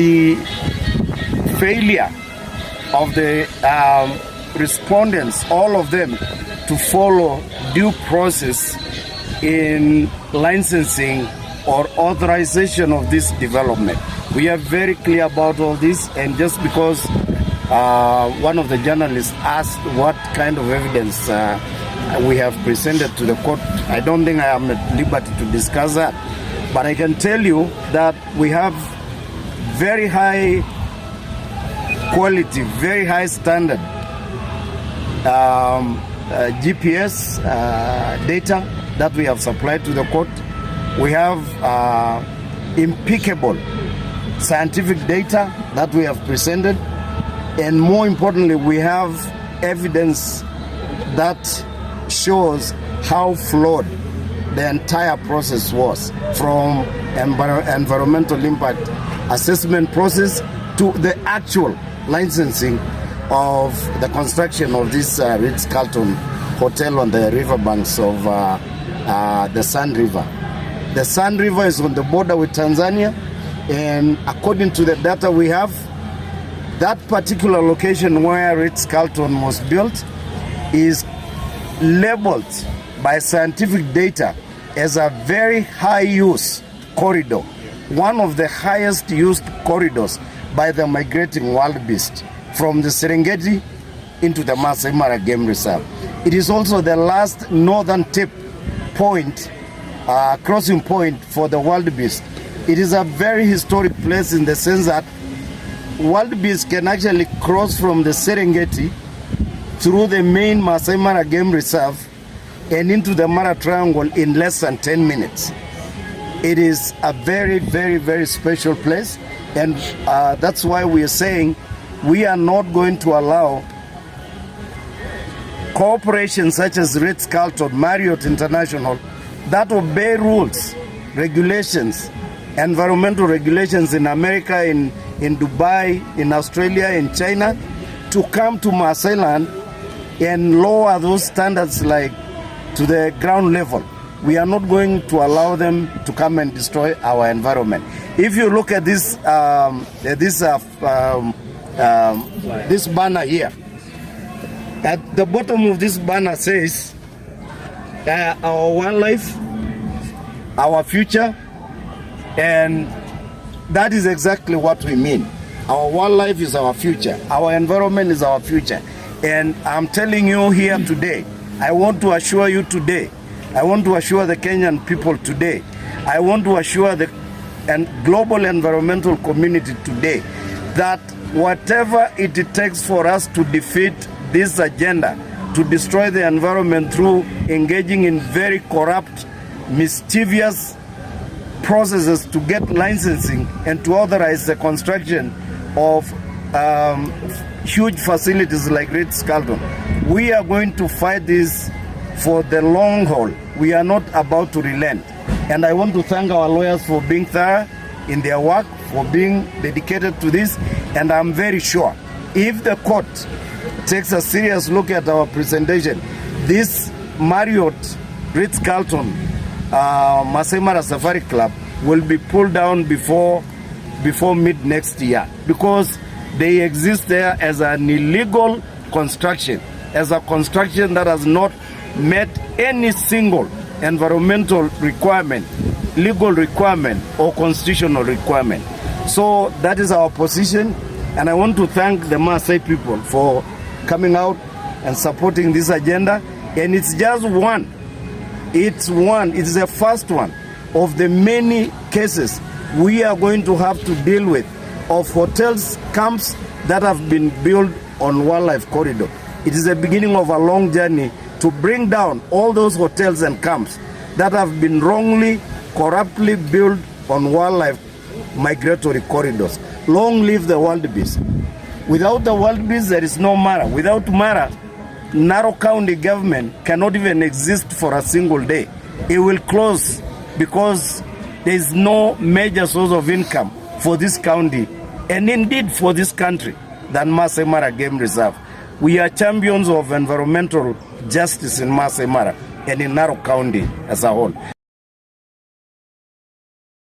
The failure of the respondents, all of them, to follow due process in licensing or authorization of this development. We are very clear about all this, and just because one of the journalists asked what kind of evidence we have presented to the court, I don't think I am at liberty to discuss that. But I can tell you that we have very high quality, very high standard GPS data that we have supplied to the court. We have impeccable scientific data that we have presented, and more importantly, we have evidence that shows how flawed the entire process was, from environmental impact assessment process to the actual licensing of the construction of this Ritz-Carlton hotel on the riverbanks of the Sand River. The Sand River is on the border with Tanzania, and according to the data we have, that particular location where Ritz-Carlton was built is labeled by scientific data as a very high use corridor, one of the highest used corridors by the migrating wildebeest from the Serengeti into the Maasai Mara Game Reserve. It is also the last northern tip point, crossing point for the wildebeest. It is a very historic place in the sense that wildebeest can actually cross from the Serengeti through the main Maasai Mara Game Reserve and into the Mara Triangle in less than 10 minutes. It is a very, very, very special place, and that's why we are saying we are not going to allow corporations such as Ritz-Carlton, Marriott International, that obey rules, regulations, environmental regulations in America, in Dubai, in Australia, in China, to come to Maasai land and lower those standards like to the ground level. We are not going to allow them to come and destroy our environment. If you look at this this banner here, at the bottom of this banner says our wildlife, our future, and that is exactly what we mean. Our wildlife is our future, our environment is our future. And I'm telling you here today, I want to assure you today, I want to assure the Kenyan people today, I want to assure the global environmental community today that whatever it takes for us to defeat this agenda, to destroy the environment through engaging in very corrupt, mischievous processes to get licensing and to authorize the construction of huge facilities like Ritz-Carlton, we are going to fight this for the long haul. We are not about to relent. And I want to thank our lawyers for being thorough in their work, for being dedicated to this. And I'm very sure if the court takes a serious look at our presentation, this Marriott Ritz-Carlton Maasai Mara Safari Club will be pulled down before mid next year, because they exist there as an illegal construction, as a construction that has not met any single environmental requirement, legal requirement, or constitutional requirement. So that is our position, and I want to thank the Maasai people for coming out and supporting this agenda. And it's just one. It's the first one of the many cases we are going to have to deal with of hotels, camps that have been built on wildlife corridor. It is the beginning of a long journey to bring down all those hotels and camps that have been wrongly, corruptly built on wildlife migratory corridors. Long live the wildebeest. Without the wildebeest, there is no Mara. Without Mara, Narok County government cannot even exist for a single day. It will close because there is no major source of income for this county, and indeed for this country, than Maasai Mara Game Reserve. We are champions of environmental justice in Maasai Mara and in Narok County as a whole.